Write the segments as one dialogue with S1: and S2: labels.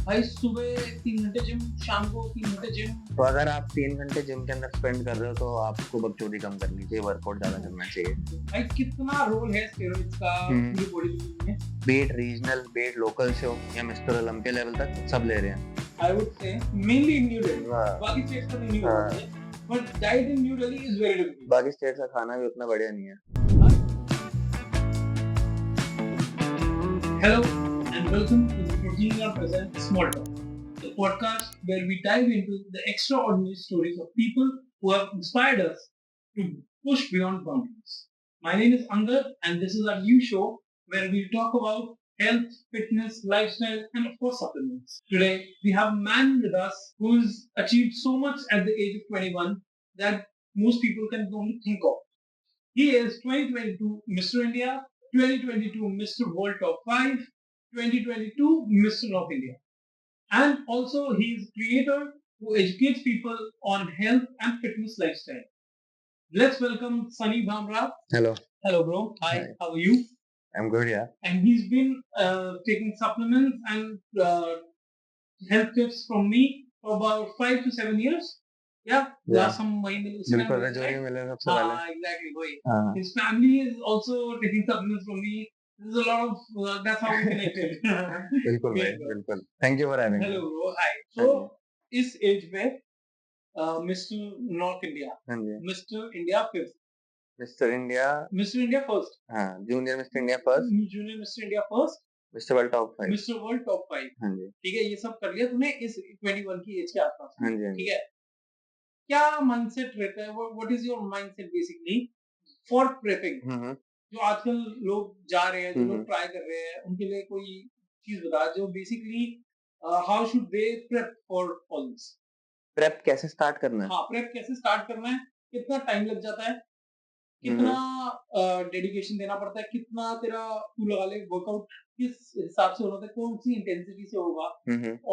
S1: भाई सुबह 3 घंटे जिम, शाम को 3 घंटे जिम।
S2: तो अगर आप 3 घंटे जिम के अंदर स्पेंड कर रहे हो तो आपको बकचोदी कम करनी चाहिए, वर्कआउट ज्यादा करना चाहिए।
S1: भाई कितना रोल है स्टेरॉइड्स का पूरी बॉडी बिल्डिंग में?
S2: Be it regional, be it local show या मिस्टर ओलंपिया लेवल तक सब ले रहे हैं।
S1: I would say mainly in New Delhi,
S2: हाँ।
S1: बाकी स्टेट्स का नहीं
S2: हाँ।
S1: होता है, but diet in New Delhi is very different.
S2: बाकी स्टेट का खाना भी उतना बढ़िया नहीं है।
S1: Hello and welcome to the Protein Present Small Talk, the podcast where we dive into the extraordinary stories of people who have inspired us to push beyond boundaries. My name is Angad and this is our new show where we talk about health, fitness, lifestyle and of course supplements. Today we have a man with us who's achieved so much at the age of 21 that most people can only think of. He is 2022 Mr. India, 2022 Mr. World Top 5, 2022 Mr. North India. And also he is a creator who educates people on health and fitness lifestyle. Let's welcome Sunny Bhamra.
S2: Hello.
S1: Hello bro. Hi.
S2: Hi.
S1: How are you?
S2: I'm good, yeah.
S1: And he's been taking supplements and health tips from me for about 5 to 7 years. Yeah. Last some
S2: बिल्कुल रजौरी मिले सबसे पहले।
S1: exactly. Wait.
S2: हाँ।
S1: His family is also taking supplements from me. There's a lot of that's how we connected.
S2: बिल्कुल भाई, बिल्कुल। Thank you for having me।
S1: Hello bro. Hi. So इस age पे मिस्टर नॉर्थ इंडिया,
S2: हाँ जी।
S1: Mister India fifth,
S2: mister India
S1: first,
S2: हाँ, junior mister India first,
S1: junior mister India first,
S2: mister world top 5।
S1: Mister world top 5।
S2: हाँ जी।
S1: ठीक है, ये सब कर लिया तूने इस 21 की एज के आसपास।
S2: हाँ जी, हाँ जी।
S1: ठीक है, क्या माइंडसेट रहता है? What is your mindset basically for prepping? जो आजकल लोग जा रहे हैं, जो लोग ट्राई कर रहे हैं, उनके लिए कोई चीज बता जो basically how should they prep for all this?
S2: Prep कैसे स्टार्ट करना है?
S1: हाँ, प्रेप कैसे स्टार्ट करना है, कितना टाइम लग जाता है, कितना डेडिकेशन देना पड़ता है, कितना तेरा तू लगा ले वर्कआउट किस हिसाब से होना है, कौन सी इंटेंसिटी से होगा,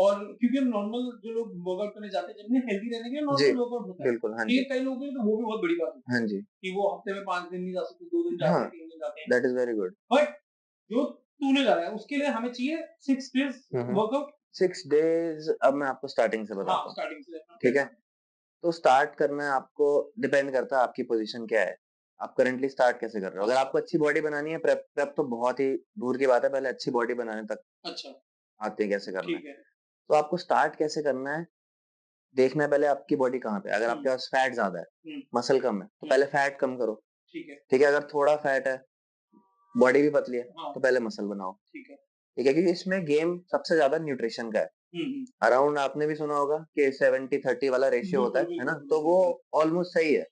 S1: और क्योंकि नॉर्मल जो लोग वर्कआउट करने जाते हैं जिनमें हेल्दी रहने के लिए नॉर्मल वर्कआउट होता है,
S2: बिल्कुल, हाँ जी।
S1: कई लोगों के लिए तो वो भी बहुत बड़ी बात है।
S2: हाँ जी।
S1: कि वो हफ्ते में 5 दिन नहीं जा सकते, 2 दिन जाते हैं, 3 दिन जाते हैं।
S2: That is very good.
S1: But जो तूने जा रहा है उसके लिए हमें चाहिए 6 डेज वर्कआउट।
S2: 6 डेज अब मैं आपको स्टार्टिंग से बताता हूँ।
S1: स्टार्टिंग से।
S2: ठीक है, तो स्टार्ट करना है आपको डिपेंड करता है आपकी पोजीशन क्या है, आप करंटली स्टार्ट कैसे कर रहे हो। अगर आपको अच्छी बॉडी बनानी है, प्रेप तो बहुत ही दूर की बात है, पहले अच्छी बॉडी बनाने तक
S1: अच्छा
S2: आते हैं कैसे करना
S1: है।
S2: तो आपको स्टार्ट कैसे करना है, देखना है पहले आपकी बॉडी कहाँ पे। अगर आपके पास फैट ज्यादा है, मसल कम है, तो पहले फैट कम करो। ठीक है, अगर थोड़ा फैट है, बॉडी भी पतली है, तो पहले मसल बनाओ। ठीक है, क्योंकि इसमें गेम सबसे ज्यादा न्यूट्रिशन का है। अराउंड आपने भी सुना होगा कि 70-30 वाला रेशियो होता है ना, तो वो ऑलमोस्ट सही है।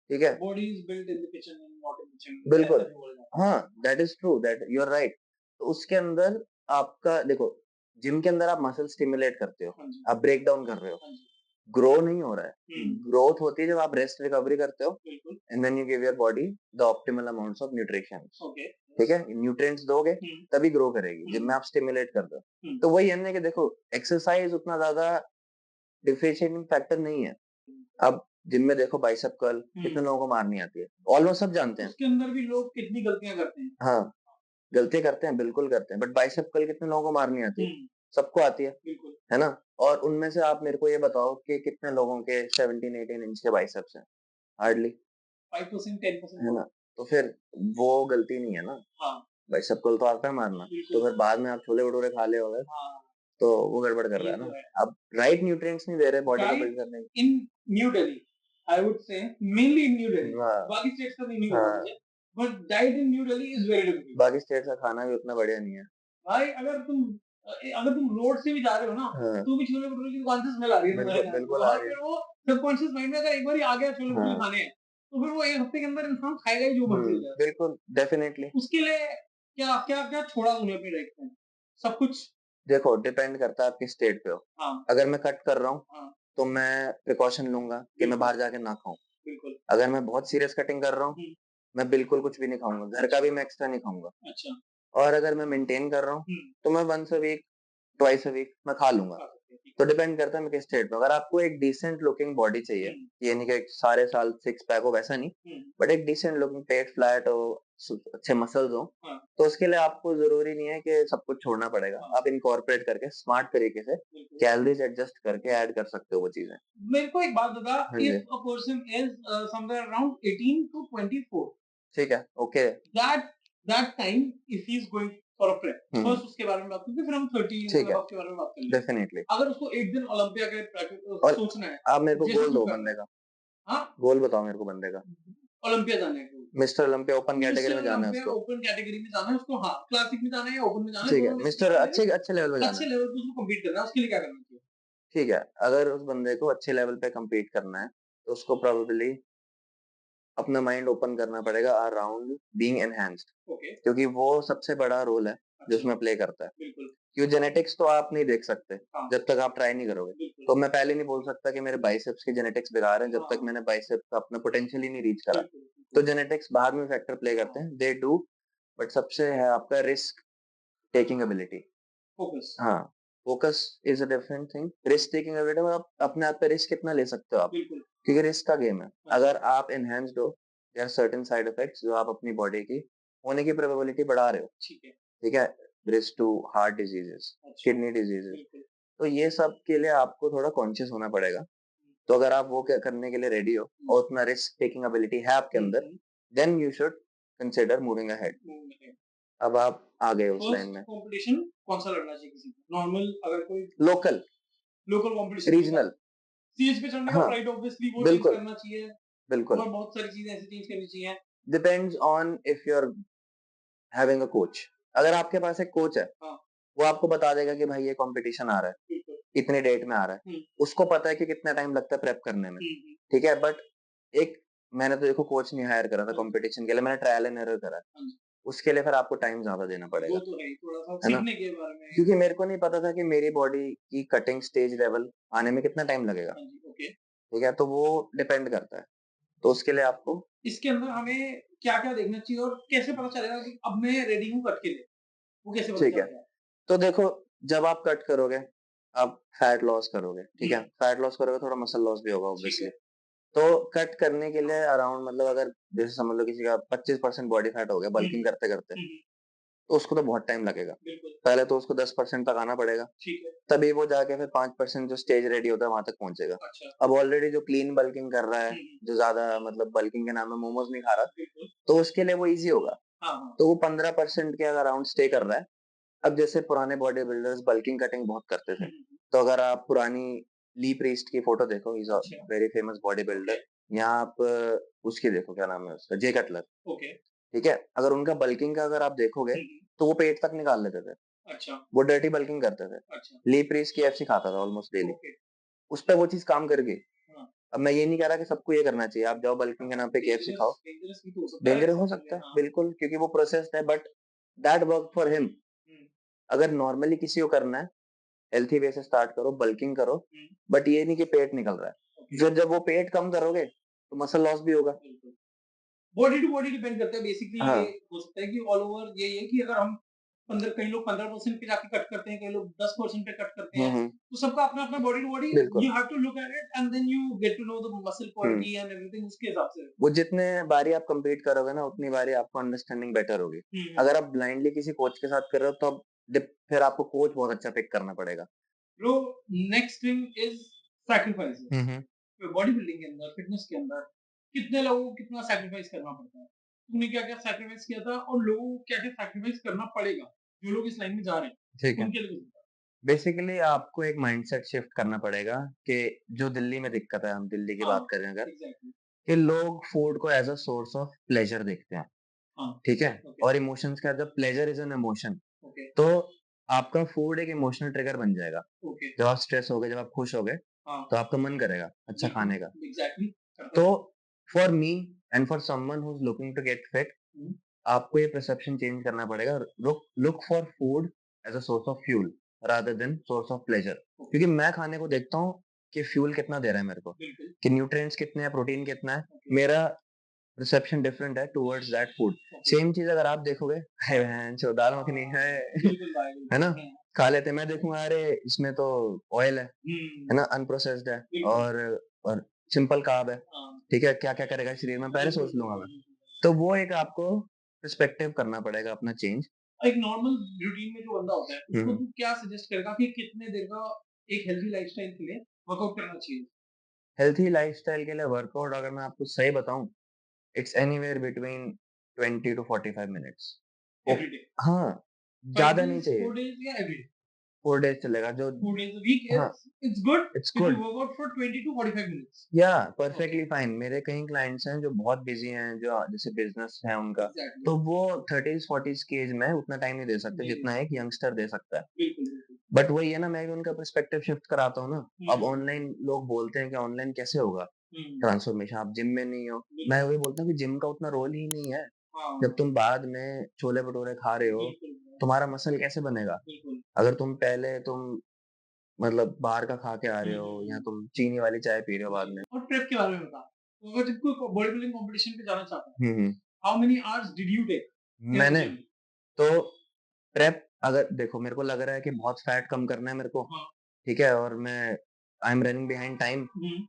S2: ठीक है, body is built in the kitchen and not in the gym. बिल्कुल, हाँ, that is true, that you are right. तो उसके अंदर आपका देखो, जिम के अंदर आप मसल स्टिमुलेट करते हो, आप ब्रेक डाउन कर रहे हो, ग्रो नहीं हो रहा है। ग्रोथ होती है जब आप रेस्ट रिकवरी करते हो and then you give your body the optimal amounts of nutrition. ठीक है, न्यूट्रिएंट्स दोगे तभी ग्रो करेगी, जिम में आप स्टिमुलेट कर दो। तो वही है ना कि देखो, एक्सरसाइज उतना ज्यादा डिफरेंशिएटिंग फैक्टर नहीं है। अब जिम में देखो बाइसेप कर्ल कितने लोगों को मारनी आती है, ऑलमोस्ट सब जानते हैं। उसके अंदर भी लोग कितनी गलतियां करते हैं। हाँ, गलतियां करते हैं, बिल्कुल करते हैं, बट बाइसेप कर्ल कितने लोगों को मारनी आती है? सबको आती है, है ना। और उनमें से आप मेरे को ये बताओ कि कितने लोगों के 17-18 इंच के बाइसेप्स हैं? हार्डली 5%, 10% है ना। तो फिर वो गलती नहीं है ना। बाइसेप कर्ल तो आता है मारना, तो फिर बाद में आप छोले भटूरे खा ले होगे, तो वो गड़बड़ कर रहा है ना। अब राइट न्यूट्रिएंट्स नहीं दे रहे बॉडी को बिल्ड करने के। In New Delhi I would say mainly in New Delhi, बाकी स्टेट्स का नहीं होगा मुझे, but diet in New Delhi is very difficult. बाकी स्टेट्स का खाना भी उतना बढ़िया नहीं है भाई। अगर तुम रोड से भी जा रहे हो ना, तो भी छोले भटूरे की दुकान से स्मेल आ रही है। बिल्कुल आ रही है। वो सबकॉन्शियस माइंड में अगर एक बार आ गया छोले भटूरे खाने हैं, तो फिर वो एक हफ्ते के अंदर इंसान खाएगा ही जो मर्जी हो जाए। बिल्कुल, डेफिनेटली। उसके लिए क्या क्या क्या छोड़ा तूने अपनी लाइफ में? सब कुछ। देखो, डिपेंड करता है आप किस स्टेट पे हो। अगर मैं कट कर रहा हूँ, तो मैं प्रिकॉशन लूंगा कि मैं बाहर जाके ना खाऊं। बिल्कुल। अगर मैं बहुत सीरियस कटिंग कर रहा हूँ, मैं बिल्कुल कुछ भी नहीं खाऊंगा, घर का भी मैं एक्स्ट्रा नहीं खाऊंगा। अच्छा। और अगर मैं मेंटेन कर रहा हूँ, तो मैं once a week, twice a week मैं खा लूंगा। तो डिपेंड करता है मैं किस स्टेट पे। अगर आपको एक डिसेंट लुकिंग बॉडी चाहिए, ये नहीं कि सारे साल 6 पैक हो, वैसा नहीं, बट एक डिसेंट लुकिंग पेट फ्लैट हो, अच्छे मसल्स हो,
S1: हाँ,
S2: तो उसके लिए आपको जरूरी नहीं है कि सब कुछ छोड़ना पड़ेगा।
S1: हाँ,
S2: आप इनकॉर्पोरेट करके स्मार्ट तरीके से
S1: बिल्कुल।
S2: कैलोरीज एडजस्ट करके ऐड कर सकते हो वो चीजें।
S1: मेरे को एक बात बता,
S2: हाँ जी।
S1: If a person is somewhere around 18 to 24,
S2: ठीक है, okay.
S1: that that time if he is going for a prep,
S2: hmm,
S1: first उसके बारे में बात करते, फिर हम 30
S2: ठीक है,
S1: above के बारे में बात कर लेंगे।
S2: डेफिनेटली।
S1: अगर उसको एक दिन ओलंपिया के
S2: और
S1: सोचना है,
S2: आप मेरे को
S1: जैसे
S2: गोल
S1: तू
S2: दो
S1: कर रहा
S2: बंदे
S1: है,
S2: का,
S1: हाँ,
S2: गोल बताओ मेरे को बंदे का।
S1: ओलंपिया जाने है उसको।
S2: Mister Olympia open category
S1: mister
S2: में जाना है
S1: ओलंपिया
S2: उसको।
S1: ओपन कैटेगरी में जाना है उसको, हाँ, क्लासिक में जाना है या ओपन में जाना है,
S2: ठीक है,
S1: दोनों में से
S2: मिस्टर
S1: जाना है,
S2: अच्छे अच्छे लेवल पे जाना
S1: अच्छे
S2: है।
S1: लेवल पे उसको कम्पीट करना है, उसके लिए क्या करना चाहिए?
S2: ठीक है, अगर उस बंदे को अच्छे लेवल पे compete करना है, तो उसको प्रोबेबली अपना माइंड ओपन करना पड़ेगा अराउंड बीइंग एनहांस्ड,
S1: ओके,
S2: क्योंकि वो सबसे बड़ा रोल है जो
S1: अच्छा,
S2: उसमें प्ले करता है।
S1: बिल्कुल,
S2: क्योंकि जेनेटिक्स तो आप नहीं देख सकते
S1: हाँ,
S2: जब तक आप ट्राई नहीं करोगे।
S1: बिल्कुल,
S2: तो मैं पहले नहीं बोल सकता कि मेरे बाइसेप्स की जेनेटिक्स बेकार है जब तक
S1: हाँ,
S2: मैंने बाइसेप्स का अपना पोटेंशियल ही नहीं रीच करा।
S1: बिल्कुल,
S2: तो
S1: बिल्कुल,
S2: जेनेटिक्स बाद में फैक्टर प्ले करते हैं, दे डू, बट सबसे है आपका रिस्क टेकिंग एबिलिटी।
S1: फोकस,
S2: हाँ, focus is a different thing. Risk taking ability में आप अपने आप पे रिस्क कितना ले सकते हो आप,
S1: बिल्कुल,
S2: क्योंकि रिस्क का गेम है।
S1: हाँ,
S2: अगर आप एनहेंस्ड हो, there are certain side effects जो आप अपनी बॉडी की होने की प्रोबेबिलिटी बढ़ा रहे हो।
S1: ठीक है,
S2: ठीक है, रिस्क टू हार्ट डिजीजेस,
S1: अच्छा,
S2: किडनी डिजीजेस,
S1: बिल्कुल,
S2: तो ये सब के लिए आपको थोड़ा कॉन्शियस होना पड़ेगा। तो अगर आप वो क्या करने के लिए रेडी हो और उतना रिस्क टेकिंग एबिलिटी है आपके अंदर,
S1: hmm,
S2: then you should consider moving ahead.
S1: Hmm,
S2: अब आप आ गए उस लाइन
S1: फर्स्ट
S2: में।
S1: कॉम्पिटिशन कौन-सा लड़ना चाहिए किसी को? नॉर्मल अगर कोई
S2: लोकल,
S1: लोकल कॉम्पिटिशन जैसा
S2: रीजनल,
S1: स्टेज पे चढ़ने का
S2: हाँ,
S1: प्राइड ऑब्वियसली वो चीज़
S2: बिल्कुल,
S1: करना चाहिए
S2: बिल्कुल।
S1: और बहुत सारी चीज़ें ऐसी चेंज करनी चाहिए।
S2: Depends on if you are having a coach. अगर आपके पास एक कोच है,
S1: हाँ,
S2: वो आपको बता देगा कि भाई ये कंपटीशन आ रहा है,
S1: बिल्कुल।
S2: इतने डेट में आ रहा है।
S1: हुँ,
S2: उसको पता है कि कितना टाइम लगता है प्रेप करने में।
S1: हुँ,
S2: ठीक है, बट एक मैंने तो देखो कोच नहीं हायर करा था
S1: हाँ जी,
S2: कंपटीशन के लिए, मैंने ट्रायल एंड एरर करा है।
S1: हाँ जी।
S2: उसके लिए फिर आपको टाइम ज्यादा देना
S1: वो
S2: पड़ेगा,
S1: तो है ही, थोड़ा-सा
S2: है ना?
S1: सीखने के बारे में।
S2: क्योंकि मेरे को नहीं पता था कि मेरी बॉडी की कटिंग स्टेज लेवल आने में कितना टाइम लगेगा।
S1: हाँ जी, ओके।
S2: ठीक है, तो वो डिपेंड करता है। तो उसके लिए आपको,
S1: इसके अंदर हमें क्या-क्या देखना चाहिए और कैसे पता चलेगा कि अब मैं रेडी हूँ कट के लिए? वो कैसे पता
S2: ठीक है,
S1: चलेगा?
S2: तो देखो, जब आप कट करोगे, आप फैट लॉस करोगे, ठीक
S1: हुँ,
S2: है? फैट लॉस करोगे, थोड़ा मसल लॉस भी होगा
S1: ठीक
S2: ऑब्वियसली।
S1: है।
S2: तो कट करने के लिए अराउंड मतलब अगर जैसे समझ लो किसी का 25% बॉडी फैट हो गया
S1: हुँ,
S2: बल्किंग करते-करते,
S1: हुँ, हुँ,
S2: तो उसको तो बहुत टाइम लगेगा।
S1: बिल्कुल,
S2: पहले तो उसको 10% तक आना पड़ेगा,
S1: ठीक है।
S2: तभी वो जाके फिर 5% जो स्टेज रेडी होता है वहां तक पहुंचेगा।
S1: अच्छा।
S2: अब ऑलरेडी जो क्लीन बल्किंग कर रहा है,
S1: हुँ, हुँ,
S2: जो ज्यादा मतलब बल्किंग के नाम में मोमोज नहीं खा रहा,
S1: बिल्कुल।
S2: तो उसके लिए वो इजी होगा।
S1: हाँ, हाँ।
S2: तो वो 15% के अराउंड स्टे कर रहा है। अब जैसे पुराने बॉडी बिल्डर्स बल्किंग कटिंग बहुत करते
S1: हुँ,
S2: थे,
S1: हुँ, हुँ।
S2: तो अगर आप पुरानी ली प्रीस्ट की फोटो देखो, इज अ
S1: अच्छा,
S2: very famous body
S1: okay,
S2: builder. यहाँ आप उसकी देखो, क्या नाम है उसका, जे कटलर।
S1: ओके।
S2: ठीक है, अगर उनका बल्किंग का अगर आप देखोगे,
S1: हुँ, हुँ।
S2: तो वो पेट तक निकाल लेते थे।
S1: अच्छा,
S2: वो डर्टी बल्किंग करते थे।
S1: अच्छा,
S2: ली प्रीस्ट केएफसी खाता था ऑलमोस्ट डेली।
S1: ओके।
S2: उस पे वो चीज काम कर गई।
S1: हाँ,
S2: अब मैं ये नहीं कह रहा कि सबको ये करना चाहिए, आप जाओ बल्किंग के नाम पे केएफसी
S1: डेंजरस
S2: खाओ।
S1: डेंजरस भी तो हो सकता है
S2: डेंजरस हो
S1: इसके लिए,
S2: सकता है
S1: हाँ।
S2: बिल्कुल, क्योंकि वो प्रोसेस्ड है, but that work for him.
S1: Hmm,
S2: अगर नॉर्मली किसी को करना है, हेल्थी वे से स्टार्ट करो, बल्किंग करो,
S1: हुँ,
S2: बट ये नहीं कि पेट निकल रहा है।
S1: ओके,
S2: फिर जब वो पेट कम करोगे, तो मसल लॉस भी होगा।
S1: बिल्कुल। बॉडी टू बॉडी डिपेंड करता है, बेसिकली ये
S2: हाँ।
S1: हो सकता है कि ऑल ओवर यही है कि अगर हम 15 कई लोग 15% पे जाके कट करते हैं, कई लोग 10% पे कट करते हैं,
S2: हम्म,
S1: तो सबका अपना-अपना बॉडी टू बॉडी,
S2: बिल्कुल।
S1: You have to look at it and then you get to know the muscle
S2: hmm,
S1: quality and everything उसके हिसाब से।
S2: वो जितने बारी आप कंप्लीट करोगे ना, उतनी बारी आपको अंडरस्टैंडिंग बेटर होगी।
S1: हुँ, हुँ।
S2: अगर आप ब्लाइंडली किसी कोच के साथ कर रहे हो, तो फिर आपको कोच बहुत अच्छा पिक करना पड़ेगा।
S1: Bro, next thing is sacrifices.
S2: Hmm,
S1: body building के अंदर, फिटनेस के अंदर कितने लोगों को कितना सैक्रिफाइस करना पड़ता है? तूने क्या-क्या सैक्रिफाइस किया था और लोगों को क्या-क्या सैक्रिफाइस करना पड़ेगा, जो लोग इस लाइन में जा रहे हैं,
S2: ठीक है।
S1: उनके लिए कुछ बता?
S2: बेसिकली आपको एक माइंडसेट शिफ्ट करना पड़ेगा कि जो दिल्ली में दिक्कत है, हम दिल्ली की
S1: हाँ,
S2: बात करें अगर,
S1: एग्ज़ैक्टली।
S2: कि लोग फूड को as a source of pleasure देखते हैं।
S1: हाँ,
S2: ठीक है,
S1: ओके,
S2: और इमोशंस का जब pleasure is an emotion,
S1: okay,
S2: तो आपका फूड एक इमोशनल ट्रिगर बन जाएगा।
S1: ओके।
S2: जब आप स्ट्रेस हो गए, जब आप खुश हो गए,
S1: हाँ,
S2: तो आपका मन करेगा अच्छा
S1: बिल्कुल,
S2: खाने का।
S1: एग्ज़ैक्टली करता
S2: तो
S1: है।
S2: For me and for someone who is looking to get fit,
S1: hmm,
S2: आपको ये परसेप्शन चेंज करना पड़ेगा। Look look for food as a source of fuel rather than source of pleasure.
S1: Okay,
S2: क्योंकि मैं खाने को देखता हूँ कि फ्यूल कितना दे रहा है मेरे को,
S1: बिल्कुल,
S2: कि न्यूट्रिएंट्स कितने हैं, प्रोटीन कितना है।
S1: ओके,
S2: मेरा रिसेप्शन डिफरेंट है towards that food.
S1: Okay.
S2: Same चीज अगर आप देखोगे,
S1: हाँ,
S2: है भैंचो दाल मखनी है
S1: बिल्कुल भाई,
S2: है
S1: बिल्कुल।
S2: ना?
S1: हाँ,
S2: खा लेते हैं, मैं देखूंगा अरे इसमें तो ऑयल है
S1: हुँ,
S2: ना, अनप्रोसेस्ड है,
S1: बिल्कुल।
S2: और सिंपल कार्ब है।
S1: हाँ,
S2: ठीक है, क्या क्या करेगा शरीर में पहले
S1: बिल्कुल,
S2: सोच लूंगा
S1: बिल्कुल,
S2: मैं।
S1: बिल्कुल।
S2: तो वो एक आपको पर्सपेक्टिव करना पड़ेगा अपना चेंज।
S1: एक नॉर्मल रूटीन में जो बंदा होता है, उसको तू क्या सजेस्ट करेगा कि कितने देर का एक हेल्दी लाइफस्टाइल के लिए वर्कआउट करना चाहिए?
S2: हेल्थी लाइफस्टाइल के लिए वर्कआउट अगर मैं आपको सही बताऊँ, it's anywhere between 20 to 45 minutes. Oh
S1: every day,
S2: हाँ,
S1: 5
S2: ज़्यादा नहीं
S1: डेज,
S2: चाहिए।
S1: 4 डेज या एवरी डे?
S2: 4 डेज़ चलेगा जो
S1: 4 days a week
S2: हाँ,
S1: is it's good
S2: it's
S1: if you
S2: good.
S1: work out for 20 to 45 minutes.
S2: या
S1: Okay,
S2: परफेक्टली फाइन। मेरे कई क्लाइंट्स हैं जो बहुत बिज़ी हैं, जो जैसे बिज़नेस है उनका,
S1: exactly.
S2: तो वो 30s-40s की एज में उतना टाइम नहीं दे सकते
S1: नहीं,
S2: जितना एक यंगस्टर दे सकता है।
S1: बिल्कुल, बिल्कुल।
S2: बट वही है ना, मैं भी उनका पर्सपेक्टिव शिफ्ट कराता हूँ ना। अब
S1: हुँ,
S2: ऑनलाइन लोग बोलते हैं कि ऑनलाइन कैसे होगा
S1: हुँ,
S2: ट्रांसफॉर्मेशन, आप जिम में नहीं हो। मैं
S1: बिल्कुल।
S2: वही बोलता हूँ कि जिम का उतना रोल ही नहीं है। जब
S1: हाँ,
S2: तुम बाद में छोले-भटूरे खा रहे हो,
S1: बिल्कुल,
S2: तुम्हारा मसल कैसे बनेगा?
S1: बिल्कुल।
S2: अगर तुम पहले मतलब बाहर का खा के आ
S1: हुँ,
S2: रहे
S1: हुँ,
S2: हो या
S1: हुँ।
S2: तुम चीनी वाली चाय पी रहे हो बाद
S1: जी,
S2: में।
S1: और प्रेप के बारे में बता। तो अगर जब कोई बॉडी बिल्डिंग कॉम्पिटिशन पे जाना चाहता है,
S2: hmm, hmm.
S1: How many hours did you take in the
S2: मैंने
S1: जिम?
S2: तो प्रेप अगर देखो मेरे को लग रहा है कि बहुत फैट कम करना है मेरे को,
S1: हाँ,
S2: ठीक है? और मैं I am running behind time,
S1: hmm,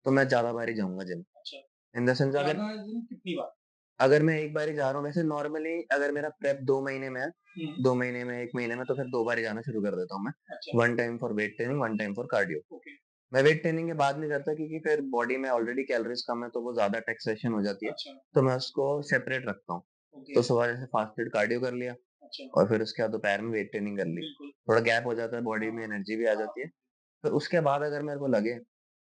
S2: तो मैं ज़्यादा बार ही जाऊँगा जिम।
S1: अच्छा।
S2: इन द सेंस
S1: ज़्यादा एज़ इन कितनी बार?
S2: अगर मैं एक बार ही जा रहा हूँ, वैसे नॉर्मली अगर मेरा प्रेप 2 महीने में है,
S1: हुँ,
S2: 2 महीने में, 1 महीने में, तो फिर 2 बार ही जाना शुरू कर देता हूँ मैं।
S1: अच्छा,
S2: 1 time for weight training, 1 time for cardio.
S1: Okay,
S2: मैं वेट ट्रेनिंग के बाद नहीं करता क्योंकि फिर बॉडी में ऑलरेडी कैलोरीज़ कम है, तो वो ज़्यादा टैक्सेशन हो जाती है,
S1: अच्छा,
S2: तो मैं उसको सेपरेट रखता हूँ।
S1: ओके,
S2: तो सुबह जैसे फास्टेड कार्डियो कर लिया
S1: अच्छा,
S2: और फिर उसके बाद दोपहर में वेट ट्रेनिंग कर ली।
S1: बिल्कुल।
S2: थोड़ा गैप हो जाता है, बॉडी
S1: हाँ,
S2: में एनर्जी भी आ
S1: हाँ,
S2: जाती है। फिर उसके बाद अगर मेरे को लगे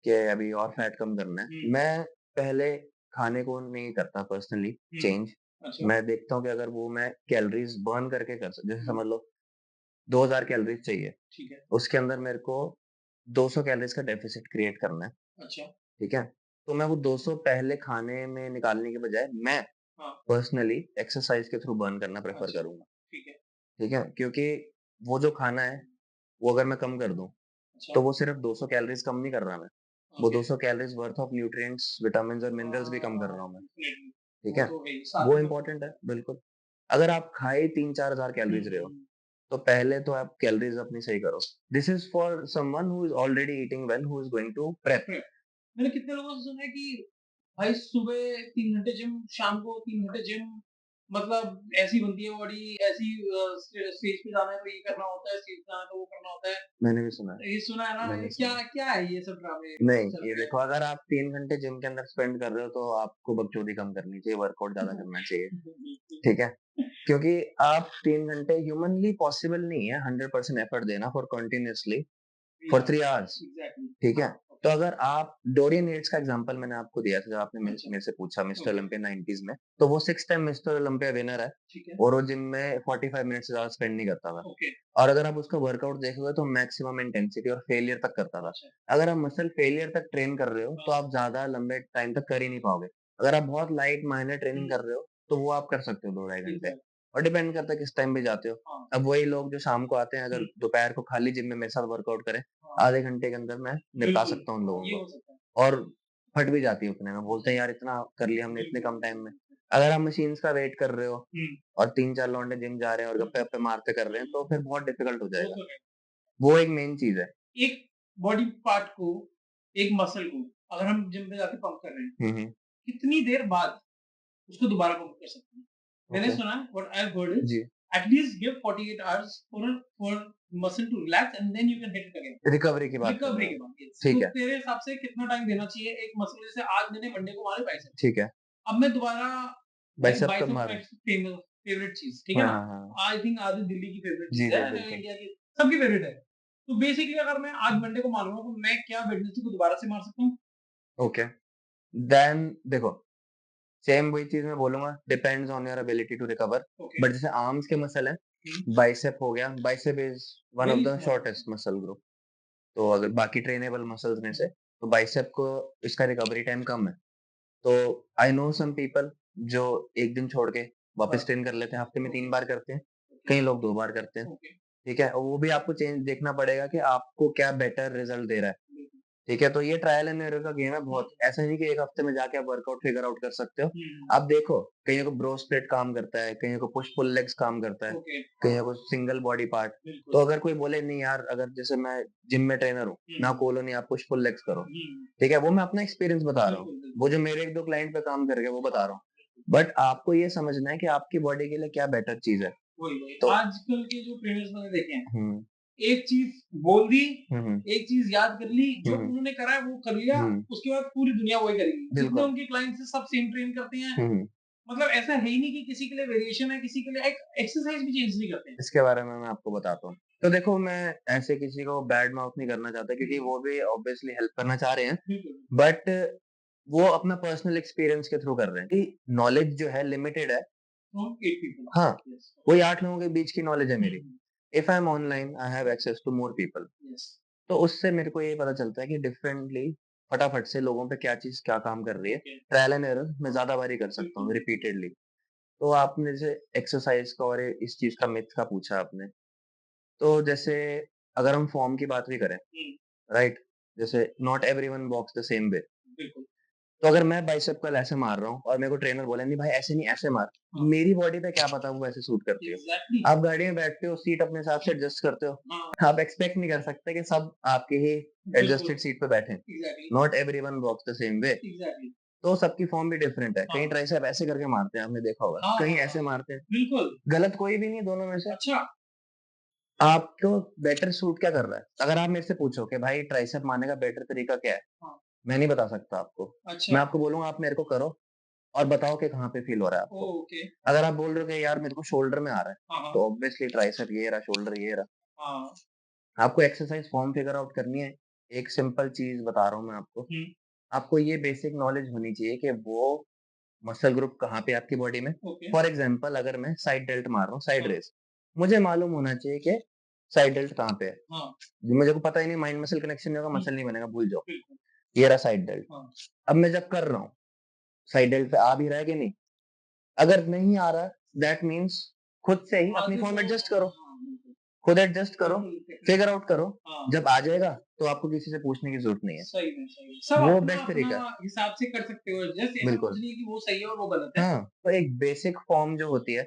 S2: कि अभी और फैट कम करना है,
S1: हुँ,
S2: मैं पहले खाने को नहीं करता पर्सनली
S1: हुँ,
S2: चेंज।
S1: अच्छा,
S2: मैं देखता हूँ कि अगर वो मैं कैलोरीज़ बर्न करके कर सक जैसे
S1: हुँ,
S2: समझ लो 2000 कैलोरीज़ चाहिए,
S1: ठीक है,
S2: उसके अंदर मेरे को 200 कैलोरीज़ का डेफ़िसिट क्रिएट करना है,
S1: अच्छा,
S2: ठीक है? तो मैं वो 200 पहले खाने में निकालने के बजाय मैं
S1: हाँ,
S2: पर्सनली एक्सरसाइज़ के थ्रू बर्न करना प्रेफ़र
S1: अच्छा,
S2: करूँगा,
S1: ठीक है,
S2: ठीक है? क्योंकि वो जो खाना है, वो अगर मैं कम कर दूँ,
S1: अच्छा,
S2: तो वो सिर्फ़ 200 कैलोरीज़ कम नहीं कर रहा मैं, वो
S1: okay.
S2: 200 calories worth of nutrients, vitamins और मिनरल्स भी कम कर रहा हूँ मैं,
S1: डेफ़िनिटली,
S2: ठीक
S1: वो
S2: है?
S1: तो है ही, साथ
S2: वो
S1: में तो
S2: इम्पोर्टेंट है, बिल्कुल। अगर आप खाए ही 3-4 हज़ार
S1: हुँ,
S2: कैलोरीज़ रहे हो,
S1: हुँ,
S2: तो पहले तो आप कैलोरीज़ अपनी सही करो। This is for someone who is already eating well, who is going to prep.
S1: Correct. मैंने कितने लोगों से सुना है कि भाई सुबह 3 घंटे जिम, शाम को 3 घंटे जिम, मतलब ऐसी बनती है बॉडी, ऐसी स्टेज पे जाना है तो ये करना होता है, स्टेज पे जाना है तो वो करना होता है।
S2: मैंने भी सुना है,
S1: ये सुना है ना?
S2: मैंने
S1: ये
S2: सुना
S1: क्या
S2: है।
S1: क्या है ये सब ड्रामे
S2: नहीं,
S1: चल
S2: ये
S1: रहे हैं?
S2: देखो अगर आप 3 घंटे जिम के अंदर स्पेंड कर रहे हो, तो आपको बकचोदी कम करनी चाहिए, वर्कआउट ज़्यादा करना चाहिए,
S1: बिल्कुल।
S2: ठीक है? क्योंकि आप 3 घंटे ह्यूमनली पॉसिबल नहीं है 100% एफर्ट देना फॉर कंटीन्यूअसली फॉर
S1: या
S2: 3 आवर्स।
S1: एग्ज़ैक्टली।
S2: ठीक है?
S1: हाँ,
S2: तो
S1: ओके,
S2: अगर आप डोरियन येट्स का एग्ज़ाम्पल मैंने आपको दिया था जब आपने
S1: अच्छा,
S2: मेरे से पूछा मिस्टर
S1: ओके,
S2: ओलंपिया 90s में, तो वो 6 टाइम मिस्टर ओलंपिया विनर है
S1: ठीक है,
S2: और वो जिम में 45 मिनट से ज़्यादा स्पेंड नहीं करता था।
S1: ओके,
S2: और अगर आप उसका वर्कआउट देखोगे तो मैक्सिमम इंटेंसिटी और फेलियर तक करता था।
S1: अच्छा,
S2: अगर आप मसल फेलियर तक ट्रेन कर रहे हो, तो
S1: हाँ,
S2: आप ज़्यादा लंबे टाइम तक कर ही नहीं पाओगे। अगर आप बहुत लाइट माइनर ट्रेनिंग
S1: हुँ,
S2: कर रहे हो, तो वो आप कर सकते हो 2 ढाई घंटे
S1: एग्ज़ैक्ट
S2: और डिपेंड करता है किस टाइम पे जाते हो।
S1: हाँ,
S2: अब वही लोग जो शाम को आते हैं अगर
S1: हुँ,
S2: दोपहर को खाली जिम में मेरे साथ वर्कआउट करें,
S1: हाँ,
S2: आधे घंटे के अंदर मैं निपटा
S1: बिल्कुल,
S2: सकता हूँ उन लोगों
S1: ये
S2: को
S1: हो सकता है।
S2: और फट भी जाती है उतने में। बोलते हैं यार इतना कर लिया हमने इतने
S1: बिल्कुल,
S2: कम टाइम में।
S1: बिल्कुल,
S2: अगर आप मशीन्स का वेट कर रहे हो
S1: हुँ,
S2: और 3-4 लौंडे जिम जा रहे हैं और
S1: हुँ,
S2: गप्पे-वप्पे मारते कर रहे हैं, तो फिर बहुत डिफिकल्ट हो
S1: वो
S2: जाएगा।
S1: तो है।
S2: वो एक मेन चीज़ है।
S1: एक बॉडी पार्ट को, एक मसल को अगर हम जिम पे जाके पंप कर रहे हैं,
S2: हुँ, हुँ।
S1: कितनी देर बाद उसको दोबारा पंप कर सकते हैं? मैंने
S2: ओके।
S1: सुना है what I have heard is
S2: जी।
S1: At least give 48 hours for muscle to relax and then you can hit it again.
S2: Recovery की बात कर रहे
S1: रिकवरी
S2: हो
S1: के
S2: आप।
S1: बाद, यस।
S2: ठीक
S1: तो
S2: है,
S1: तेरे हिसाब से कितना टाइम देना चाहिए एक मसल, जैसे आज मैंने मंडे को मारे बाइसेप,
S2: ठीक है।
S1: अब मैं दोबारा, लाइक
S2: बाइसेप कब
S1: बाइसेप
S2: मारूँ?
S1: का फेमस फेवरेट चीज़, ठीक है
S2: हाँ,
S1: ना?
S2: हाँ, हाँ।
S1: आई थिंक आधी दिल्ली की फेवरेट
S2: जी,
S1: चीज़
S2: जी,
S1: है,
S2: बिल्कुल।
S1: इंडिया की सबकी फेवरेट है। तो बेसिकली अगर मैं आज मंडे को मारूँगा तो मैं क्या वेडनेसडे को दोबारा से मार सकता हूँ?
S2: ओके। देन देखो सेम वही चीज़ मैं बोलूँगा depends on your ability to recover.
S1: Okay,
S2: but जैसे आर्म्स के मसल हैं,
S1: हुँ,
S2: बाइसेप हो गया, bicep is one of
S1: very
S2: the
S1: small muscle,
S2: shortest muscle group. तो अगर बाकी ट्रेनेबल मसल्स में से, तो बाइसेप को इसका रिकवरी टाइम कम है। तो आई नो सम पीपल जो 1 दिन छोड़ के
S1: हाँ,
S2: वापस ट्रेन कर लेते हैं, हफ्ते में 3
S1: ओके,
S2: बार करते हैं,
S1: ओके,
S2: कई लोग 2 बार करते हैं,
S1: ओके,
S2: ठीक है? और वो भी आपको चेंज देखना पड़ेगा कि आपको क्या बेटर रिजल्ट दे रहा है,
S1: बिल्कुल,
S2: ठीक है? तो ये ट्रायल एंड एरर का गेम है
S1: हुँ,
S2: बहुत। ऐसा नहीं कि 1 हफ्ते में जाके आप वर्कआउट फिगर आउट कर सकते हो।
S1: हुँ,
S2: आप देखो, कइयों को ब्रो स्प्लिट काम करता है, कइयों को पुश पुल लेग्स काम करता है,
S1: ओके,
S2: कइयों को सिंगल बॉडी पार्ट।
S1: बिल्कुल,
S2: तो अगर कोई बोले नहीं यार अगर जैसे मैं जिम में ट्रेनर हूँ,
S1: हुँ,
S2: ना
S1: हुँ,
S2: कोलो नहीं आप पुश पुल लेग्स करो,
S1: हुँ,
S2: ठीक है? वो मैं अपना एक्सपीरियंस बता रहा हूँ।
S1: बिल्कुल, बिल्कुल,
S2: वो जो मेरे 1-2 क्लाइंट पे काम कर गए वो बता
S1: हाँ,
S2: रहा हूँ। बट आपको ये समझना है कि आपकी बॉडी के लिए क्या बेटर चीज है।
S1: वही तो आजकल के जो ट्रेनर्स मैंने देखे हैं, एक चीज बोल दी, एक चीज याद कर ली, जो उन्होंने करा है वो कर लिया, उसके बाद पूरी दुनिया वही करेगी। जितने उनके क्लाइंट्स हैं सब सेम ट्रेन करते हैं। मतलब ऐसा है ही नहीं कि किसी के लिए वेरिएशन है, किसी के लिए एक एक्सरसाइज भी चेंज नहीं करते हैं। इसके बारे में मैं आपको बताता हूँ। तो देखो, मैं ऐसे किसी को बैड माउथ नहीं करना चाहता, क्योंकि वो भी ऑब्वियसली हेल्प करना चाह रहे हैं, बट वो अपना पर्सनल एक्सपीरियंस के थ्रू कर रहे हैं कि नॉलेज जो है लिमिटेड है। हाँ, वही 8 लोगों के बीच की नॉलेज है मेरी। If I am online, I have access to more people. तो उससे मेरे को ये पता चलता है कि डिफरेंटली फटाफट से लोगों पे क्या चीज क्या काम कर रही है। ट्रायल एंड एरर मैं ज्यादा बारी कर सकता हूँ, रिपीटेडली। तो आपने जैसे एक्सरसाइज का और इस चीज का मिथ का पूछा आपने, तो जैसे अगर हम फॉर्म की बात भी करें, राइट, जैसे not everyone walks the same way. तो अगर मैं बाइसेप कर्ल ऐसे मार रहा हूँ और मेरे को ट्रेनर बोले नहीं भाई ऐसे नहीं ऐसे मार, मेरी बॉडी पे क्या पता वो ऐसे सूट करती है। आप गाड़ी में बैठते हो, सीट अपने हिसाब से एडजस्ट करते हो, आप एक्सपेक्ट नहीं कर सकते कि सब आपके ही एडजस्टेड सीट पे बैठे। Not everyone walks the same way. तो सबकी फॉर्म भी डिफरेंट है। कहीं ट्राइसेप ऐसे करके मारते हैं, आपने देखा होगा, कहीं ऐसे मारते हैं। बिल्कुल गलत कोई भी नहीं दोनों में से। अच्छा, आपको बेटर सूट क्या कर रहा है? अगर आप मेरे से पूछो कि भाई ट्राइसेप मारने का बेटर तरीका क्या है, मैं नहीं बता सकता आपको। अच्छा। मैं आपको बोलूंगा आप मेरे को करो और बताओ कि कहाँ पे फील हो रहा है आपको। ओके। अगर आप बोल रहे हो कि यार मेरे को शोल्डर में आ रहा है, तो ऑब्वियसली ट्राइसेप ये रहा, शोल्डर ये रहा। आपको एक्सरसाइज फॉर्म फिगर आउट करनी है। एक सिंपल चीज बता रहा हूँ मैं आपको। आपको ये बेसिक नॉलेज होनी चाहिए कि वो मसल ग्रुप कहाँ पे आपकी बॉडी में। फॉर एग्जाम्पल, अगर मैं साइड डेल्ट मार रहा हूँ, साइड रेस, मुझे मालूम होना चाहिए कि साइड डेल्ट कहाँ पे है। मुझे को पता ही नहीं, माइंड मसल कनेक्शन नहीं होगा, मसल नहीं बनेगा, भूल जाओ। ये रहा साइड डेल्ट। अब मैं जब कर रहा हूँ, साइड डेल्ट पे आ भी रहा है कि नहीं? अगर नहीं आ रहा, दैट मीन्स खुद से ही अपनी फॉर्म एडजस्ट करो, खुद एडजस्ट करो, फिगर आउट करो। जब आ जाएगा तो आपको किसी से पूछने की जरूरत नहीं है। सही है, सही है। सब वो बेस्ट तरीका है, हिसाब से कर सकते हो एडजस्ट। ऐसा कुछ नहीं है कि वो सही है और वो गलत है। हाँ, तो एक बेसिक फॉर्म जो होती है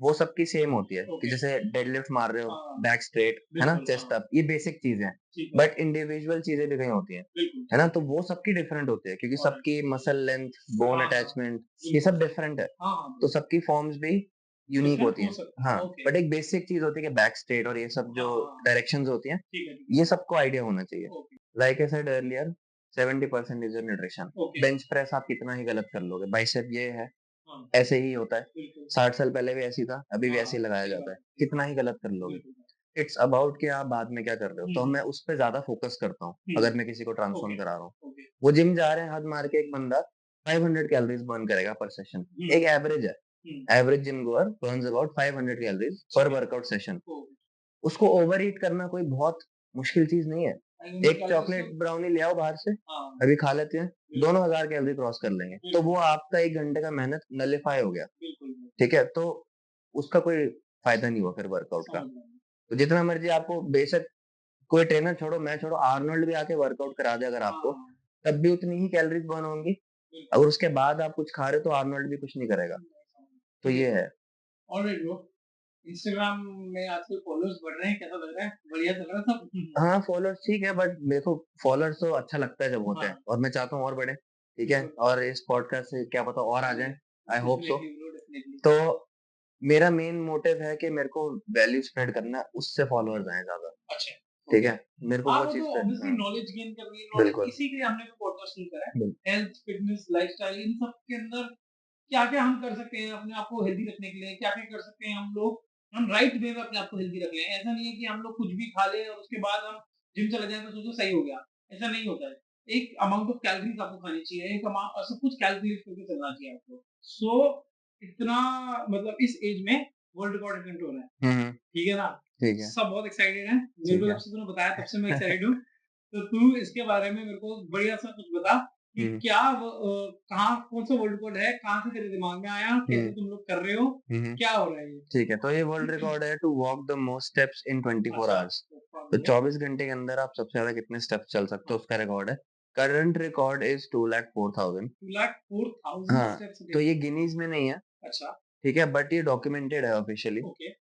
S1: वो सबकी सेम होती है। कि जैसे डेडलिफ्ट मार रहे हो, बैक स्ट्रेट, है ना, चेस्ट अप, ये बेसिक चीजें हैं। बट इंडिविजुअल चीजें भी कहीं होती हैं, है ना, तो वो सबकी डिफरेंट होती है, क्योंकि सबकी मसल लेंथ, बोन अटैचमेंट, ये सब डिफरेंट है। तो सबकी फॉर्म्स भी यूनिक होती हैं। हाँ, बट एक बेसिक चीज होती है कि बैक स्ट्रेट और ये सब जो डायरेक्शंस होती हैं, ये सबको आइडिया होना चाहिए। Like I said earlier, 70% is your nutrition. Bench press आप कितना ही गलत कर लोगे, बाइसेप ये है, ऐसे ही होता है। 60 साल पहले भी ऐसी था, अभी भी ऐसे ही लगाया जाता है, कितना ही गलत कर लोगे। इट्स अबाउट कि आप बाद में क्या कर रहे हो। तो मैं उस पर ज्यादा फोकस करता हूँ अगर मैं किसी को ट्रांसफॉर्म करा रहा हूँ। वो जिम जा रहे हैं, हद मार के एक बंदा 500 कैलोरीज बर्न करेगा पर सेशन, एक एवरेज है। Average gym गोअर Burns about 500 calories पर वर्कआउट सेशन। उसको ओवर ईट करना कोई बहुत मुश्किल चीज नहीं है। एक चॉकलेट ब्राउनी ले आओ बाहर से, अभी खा लेते हैं, दोनों 1000 कैलोरी क्रॉस कर लेंगे, तो वो आपका 1 घंटे का मेहनत नलिफाई हो गया। ठीक है, तो उसका कोई फायदा नहीं हुआ फिर वर्कआउट का। तो जितना मर्जी आपको, बेशक कोई ट्रेनर छोड़ो, मैं छोड़ो, आर्नोल्ड भी आके वर्कआउट करा दे अगर आपको, तब भी उतनी ही कैलोरीज बर्न होंगी। अगर उसके बाद आप कुछ खा रहे हो तो आर्नोल्ड भी कुछ नहीं करेगा। तो ये है। ऑलराइट ब्रो, इंस्टाग्राम में आजकल फॉलोअर्स बढ़ रहे हैं, कैसा लग रहा है? बढ़िया चल रहा है सब? हाँ, फॉलोअर्स ठीक है, बट मेरे को फॉलोअर्स तो अच्छा लगता है जब होते हैं, और मैं चाहता हूँ और बढ़े। ठीक है, और इस पॉडकास्ट से क्या पता और आ जाए, आई होप सो। तो मेरा मेन मोटिव है कि मेरे को वैल्यू स्प्रेड करना है, उससे फॉलोअर्स आए ज्यादा। अच्छा, ठीक है, मेरे को वो चीज ऑब्वियसली नॉलेज गेन करनी है। नॉलेज इसी के लिए हमने पॉडकास्ट शुरू करा है। हेल्थ, फिटनेस, लाइफस्टाइल, इन सब के अंदर क्या-क्या हम कर सकते हैं अपने आप को हेल्दी रखने के लिए, क्या-क्या कर सकते हैं हम लोग, हम राइट वे में अपने आप को हेल्दी रख लें। ऐसा नहीं है कि हम लोग कुछ भी खा लें और उसके बाद हम जिम चले जाएँ तो सोचो सही हो गया, ऐसा नहीं होता है। एक अमाउंट ऑफ कैलोरीज़ आपको खानी चाहिए, एक सब कुछ कैलकुलेट करके चलना चाहिए आपको। सो इतना, मतलब इस एज में वर्ल्ड रिकॉर्ड अटेम्प्ट हो रहा है। ठीक है ना? ठीक है। सब बहुत एक्साइटेड हैं। मेरे को जब से तूने बताया तब से मैं एक्साइटेड हूँ। तो तू इसके बारे में मेरे को बढ़िया सा कुछ बता कि क्या वो कहाँ, कौन सा वर्ल्ड रिकॉर्ड है, कहाँ से तेरे दिमाग में आया, कैसे तुम लोग कर रहे हो, क्या हो रहा है ये? ठीक है, तो ये वर्ल्ड रिकॉर्ड है to walk the most steps in 24 hours. तो 24 घंटे के अंदर आप सबसे ज्यादा कितने स्टेप्स चल सकते हो, उसका रिकॉर्ड है। Current record is 2,04,000। 2,04,000 हाँ, तो ये गिनीज में नहीं है। अच्छा, ठीक है, बट ये डॉक्यूमेंटेड है ऑफिशियली।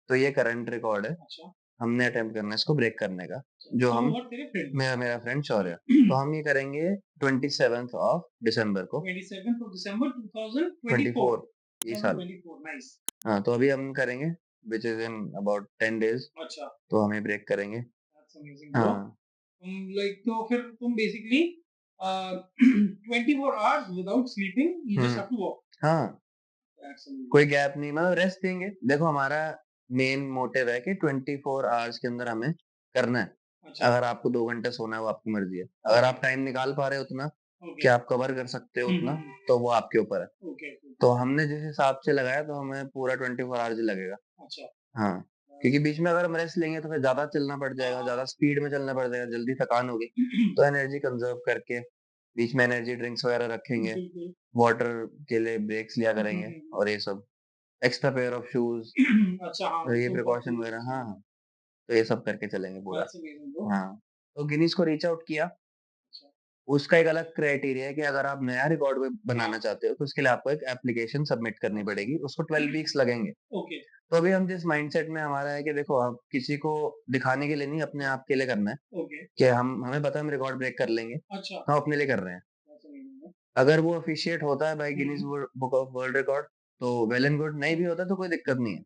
S1: तो ये करंट रिकॉर्ड है। अच्छा, हमने अटेम्प्ट करना है इसको ब्रेक करने का। जो हम, मेरा फ्रेंड शौर्य, तो हम ये करेंगे 27th ऑफ दिसंबर को, 27th of December 2024।
S2: इस साल।
S1: 24 नाइस।
S2: हाँ, तो अभी हम करेंगे which is in about 10 days.
S1: अच्छा,
S2: तो हमें ब्रेक करेंगे।
S1: That's amazing bro.
S2: हाँ।
S1: लाइक तो फिर तुम basically 24 hours without sleeping you just have to walk.
S2: हाँ,
S1: दैट्स अमेजिंग।
S2: कोई गैप नहीं, मतलब रेस्ट देंगे। देखो हमारा मेन मोटिव है कि 24 आवर्स के अंदर हमें करना है।
S1: अच्छा,
S2: अगर आपको 2 घंटे सोना है वो आपकी मर्जी है। अगर आप टाइम निकाल पा रहे हो उतना कि
S1: ओके,
S2: आप कवर कर सकते हो उतना, तो वो आपके ऊपर है।
S1: ओके,
S2: तो हमने जिस हिसाब से लगाया तो हमें पूरा 24 आवर्स ही लगेगा।
S1: अच्छा,
S2: हाँ, क्योंकि बीच में अगर हम रेस्ट लेंगे तो फिर ज़्यादा चलना पड़ जाएगा, ज़्यादा स्पीड में चलना पड़ जाएगा, जल्दी थकान होगी। तो एनर्जी कंज़र्व करके बीच में एनर्जी ड्रिंक्स वगैरह रखेंगे,
S1: बिल्कुल।
S2: वाटर के लिए ब्रेक्स लिया करेंगे और ये सब। एक्स्ट्रा पेयर ऑफ शूज़,
S1: अच्छा, हाँ,
S2: ये
S1: तो
S2: प्रिकॉशन वगैरह, हाँ, हाँ। तो ये सब करके चलेंगे पूरा।
S1: That's amazing bro.
S2: हाँ, तो गिनीज़ को रीच आउट किया।
S1: अच्छा,
S2: उसका एक अलग क्राइटेरिया है कि अगर आप नया रिकॉर्ड बनाना चाहते हो तो उसके लिए आपको एक एप्लीकेशन सबमिट करनी पड़ेगी। उसको 12 वीक्स लगेंगे।
S1: ओके,
S2: तो अभी हम जिस माइंडसेट में हमारा है कि देखो आप किसी को दिखाने के लिए नहीं, अपने आप के लिए करना है
S1: ओके,
S2: कि हमें पता है हम रिकॉर्ड ब्रेक कर लेंगे,
S1: अच्छा,
S2: हम अपने लिए कर रहे हैं।
S1: That's amazing bro.
S2: अगर वो ऑफिशिएट होता है by Guinness book of world record तो वेल एंड गुड, नहीं भी होता तो कोई दिक्कत नहीं है,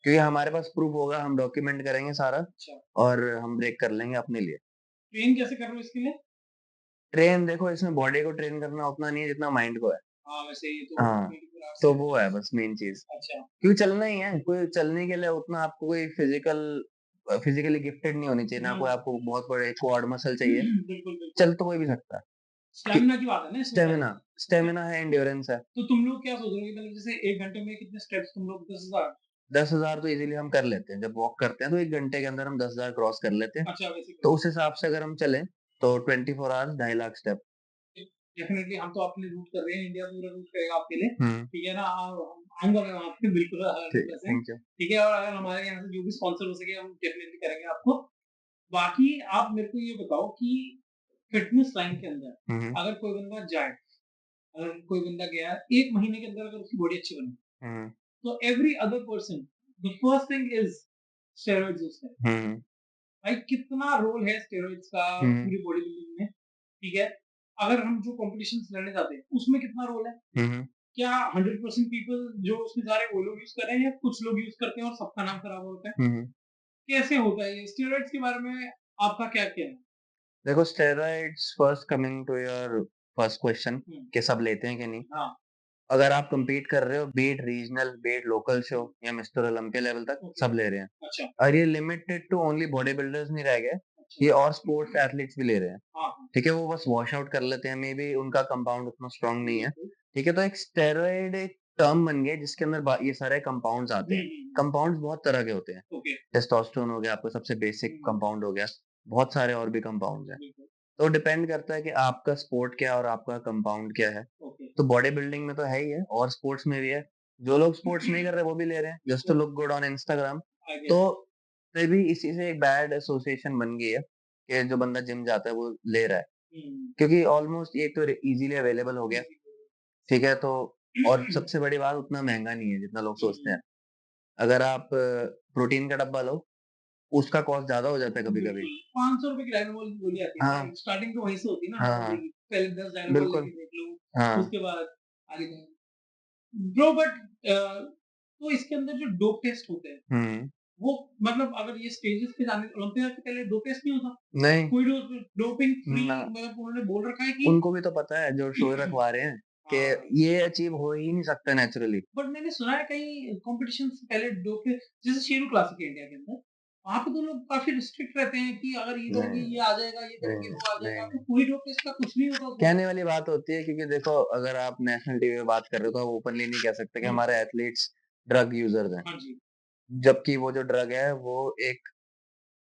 S2: क्योंकि हमारे पास प्रूफ होगा, हम डॉक्यूमेंट करेंगे सारा
S1: अच्छा,
S2: और हम ब्रेक कर लेंगे अपने लिए।
S1: ट्रेन कैसे कर रहे हो इसके लिए?
S2: ट्रेन देखो, इसमें बॉडी को ट्रेन करना उतना नहीं है जितना माइंड को है।
S1: हाँ, वैसे ये तो
S2: हाँ,
S1: 24 आवर्स
S2: तो
S1: है।
S2: वो है बस मेन चीज,
S1: अच्छा,
S2: क्योंकि चलना ही है। कोई चलने के लिए उतना आपको कोई फिजिकली गिफ्टेड नहीं होनी चाहिए ना, कोई आपको बहुत बड़े क्वाड मसल चाहिए।
S1: बिल्कुल, बिल्कुल।
S2: चल तो कोई भी सकता है।
S1: स्टैमिना की बात है ना इसमें सारी।
S2: स्टेमिना स्टेमिना है, एंड्योरेंस है।
S1: तो तुम लोग क्या सोच रहे हो कि मतलब जैसे 1 घंटे में कितने स्टेप्स तुम लोग 10,000?
S2: 10,000 तो इजीली हम कर लेते हैं। जब वॉक करते हैं तो 1 घंटे के अंदर हम 10,000 क्रॉस कर लेते हैं।
S1: अच्छा, वैसे
S2: तो
S1: कर
S2: उस हिसाब से अगर हम चलें तो 24 आवर्स 2.5 लाख स्टेप।
S1: डेफिनिटली हम तो अपने रूट कर रहे हैं, इंडिया पूरा रूट करेगा आपके लिए।
S2: हम्म।
S1: ठीक है ना? आऊँगा मैं वहाँ पे बिल्कुल
S2: ठीक,
S1: 100%।
S2: Thank you.
S1: ठीक है? और अगर हमारे यहाँ से जो भी स्पॉन्सर हो सके हम डेफिनिटली करेंगे आपको। बाकी आप मेरे को ये बताओ कि फिटनेस लाइन के अंदर
S2: हम्म।
S1: अगर कोई बंदा जाए, अगर कोई बंदा गया 1 महीने के अंदर अगर उसकी बॉडी अच्छी बनी,
S2: हम्म।
S1: तो every other person the first thing is steroids use करें।
S2: हम्म।
S1: भाई कितना रोल है स्टेरॉइड्स का
S2: हम्म।
S1: पूरी बॉडी बिल्डिंग में, ठीक है? अगर हम जो कॉम्पिटिशन्स लड़ने जाते हैं, उसमें कितना रोल है?
S2: हम्म।
S1: क्या 100% पीपल जो उसमें जा रहे हैं वो लोग यूज़ कर रहे हैं या कुछ लोग यूज़ करते हैं और सबका नाम खराब होता है?
S2: हम्म।
S1: कैसे होता है ये? स्टेरॉइड्स के बारे में आपका क्या कहना है?
S2: देखो, steroids, first coming to your first question
S1: hmm,
S2: कि सब लेते हैं कि नहीं।
S1: हाँ,
S2: अगर आप compete कर रहे हो, be it regional, be it local show या मिस्टर ओलंपिया लेवल तक,
S1: ओके,
S2: सब ले रहे हैं।
S1: अच्छा,
S2: और ये limited to only bodybuilders नहीं रह गए,
S1: अच्छा,
S2: ये और स्पोर्ट्स एथलीट्स भी ले रहे हैं।
S1: हाँ, हाँ,
S2: ठीक है, वो बस वॉश आउट कर लेते हैं, मे बी उनका कंपाउंड उतना स्ट्रांग नहीं है।
S1: बिल्कुल।
S2: ठीक है, तो एक स्टेरॉइड एक टर्म बन गया जिसके अंदर ये सारे कंपाउंड्स आते हैं। कंपाउंड्स बहुत तरह के होते हैं।
S1: ओके,
S2: टेस्टोस्टेरोन हो गया, आपका सबसे बेसिक कंपाउंड हो गया, बहुत सारे और भी कंपाउंड्स हैं।
S1: बिल्कुल,
S2: तो डिपेंड करता है कि आपका स्पोर्ट क्या है और आपका कंपाउंड क्या है।
S1: ओके,
S2: तो बॉडी बिल्डिंग में तो है ही है और स्पोर्ट्स में भी है। जो लोग स्पोर्ट्स नहीं कर रहे वो भी ले रहे हैं जस्ट टू
S1: बिल्कुल,
S2: लुक गुड ऑन इंस्टाग्राम।
S1: आई
S2: तो
S1: गेट इट।
S2: फिर भी इसी से एक बैड एसोसिएशन बन गई है कि जो बंदा जिम जाता है वो ले रहा है,
S1: हुँ,
S2: क्योंकि ऑलमोस्ट ये तो इजीली अवेलेबल हो गया। ठीक है, तो और सबसे बड़ी बात, उतना महंगा नहीं है जितना लोग सोचते हैं। अगर आप प्रोटीन का डब्बा लो, उसका कॉस्ट ज्यादा हो जाता है कभी कभी।
S1: बिल्कुल, ₹500 की डायनामोल बोली आती है
S2: हाँ,
S1: ना, स्टार्टिंग तो वहीं से होती है ना,
S2: हाँ, हाँ,
S1: वही पहले 10 डायनामोल
S2: बिल्कुल,
S1: लेके देख लो,
S2: हाँ।
S1: उसके बाद आगे जाओ। ब्रो बट तो इसके अंदर जो डोप टेस्ट होते हैं,
S2: हम्म।
S1: वो मतलब अगर ये स्टेजेस पे जाने ओलंपिया से पहले डोप टेस्ट नहीं होता?
S2: नहीं
S1: कोई डोपिंग फ्री
S2: ना,
S1: मतलब उन्होंने बोल रखा है कि
S2: उनको भी तो पता है जो शो रखवा रहे हैं कि
S1: हाँ,
S2: ये अचीव हो ही नहीं सकता नेचुरली।
S1: बट मैंने सुना है कहीं कॉम्पिटिशन से पहले डोप जैसे शेरू क्लासिक है इंडिया के अंदर, वहाँ पे तो लोग काफ़ी रिस्ट्रिक्ट रहते हैं कि अगर ये करोगे
S2: नहीं,
S1: ये आ जाएगा, ये
S2: नहीं,
S1: करोगे वो आ
S2: नहीं,
S1: जाएगा, तो
S2: नहीं।
S1: कोई डोप टेस्ट का कुछ नहीं होता उसमें?
S2: कहने वाली बात होती है, क्योंकि देखो अगर आप नेशनल टीवी में बात कर रहे हो तो आप ओपनली नहीं कह सकते कि
S1: हुँ,
S2: हमारे एथलीट्स ड्रग यूजर्स हैं।
S1: हाँ जी,
S2: जबकि वो जो ड्रग है वो एक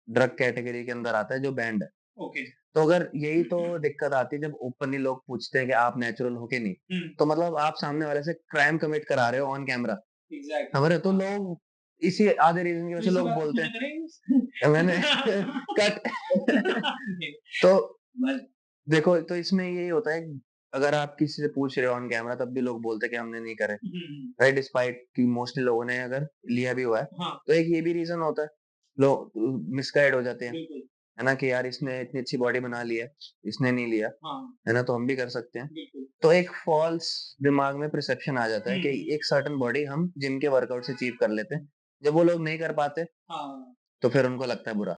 S2: ड्रग कैटेगरी के अंदर आता है जो बैंड है।
S1: ओके।
S2: तो अगर यही तो दिक्कत आती है जब ओपनली लोग पूछते हैं कि आप नेचुरल हो कि नहीं,
S1: हुँ,
S2: तो मतलब आप सामने वाले से क्राइम कमिट करा रहे हो ऑन कैमरा।
S1: एग्ज़ैक्टली
S2: समझ रहे हो? तो
S1: हाँ,
S2: लोग इसी आधे रीजन की वजह
S1: तो
S2: से
S1: इसी
S2: लोग
S1: बात पे
S2: बोलते
S1: पूजा
S2: हैं। मैंने
S1: करेंगे?
S2: कट
S1: नहीं,
S2: तो
S1: बस
S2: देखो, तो इसमें यही होता है, अगर आप किसी से पूछ रहे हो ऑन कैमरा तब भी लोग बोलते हैं कि हमने नहीं करे,
S1: हुँ,
S2: राइट, डिस्पाइट कि मोस्टली लोगों ने अगर लिया भी हुआ है।
S1: हाँ,
S2: तो एक ये भी रीजन होता है, लोग मिसगाइड हो जाते हैं,
S1: बिल्कुल,
S2: है ना, कि यार इसने इतनी अच्छी बॉडी बना ली है, इसने नहीं लिया,
S1: हाँ,
S2: है ना, तो हम भी कर सकते हैं।
S1: बिल्कुल।
S2: तो एक फॉल्स दिमाग में परसेप्शन आ जाता है कि एक सर्टेन बॉडी हम जिम के वर्कआउट से अचीव कर लेते हैं। जब वो लोग नहीं कर पाते
S1: हाँ
S2: तो फिर उनको लगता है बुरा।